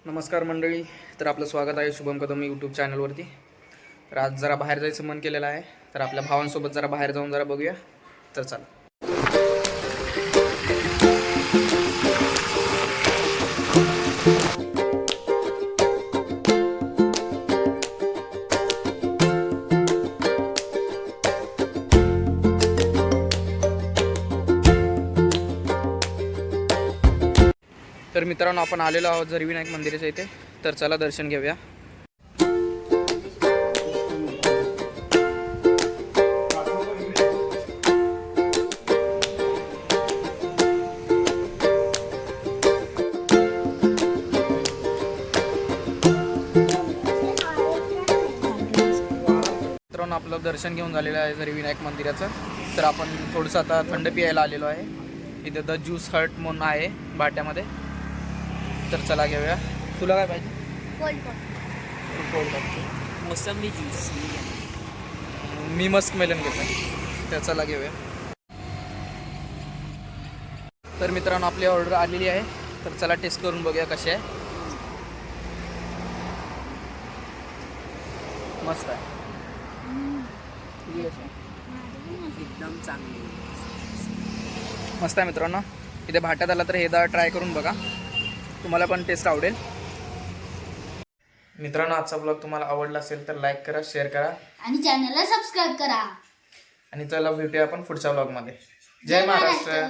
नमस्कार मंडळी. तर आपलं स्वागत आहे शुभम कदम यूट्यूब चॅनलवरती. तर आज जरा बाहेर जायचं मन केलेलं आहे, तर आपल्या भावांसोबत जरा बाहेर जाऊन जरा बघूया. तर चला. तर मित्रांनो, आपण आलेलो आहोत झरविनायक मंदिराच्या इथे. तर चला दर्शन घेऊया. मित्रांनो, आपलं दर्शन घेऊन झालेलं आहे झरविनायक मंदिराचं. तर आपण थोडंसं आता थंड पियायला आलेलो आहे. इथे द ज्यूस हट म्हणून आहे बाट्यामध्ये. तर चला घेऊया. तुला काय पाहिजे? मोसंबी ज्यूस. मी मस्क मेलन घेतो. तर चला घेऊया. तर मित्रांनो, आपली ऑर्डर आलेली आहे. तर चला टेस्ट करून बघूया कशी आहे. मस्त आहे. एकदम चांगली. मस्त आहे मित्रांनो. इथे भाट्यात आला तर हे दा ट्राय करून बघा, तुम्हाला पण टेस्ट आवडेल. मित्रांनो, आजचा ब्लॉग तुम्हाला आवडला असेल तर लाईक करा, शेअर करा आणि चॅनलला सबस्क्राईब करा. आणि चला भेटूया आपण पुढच्या ब्लॉगमध्ये. जय महाराष्ट्र.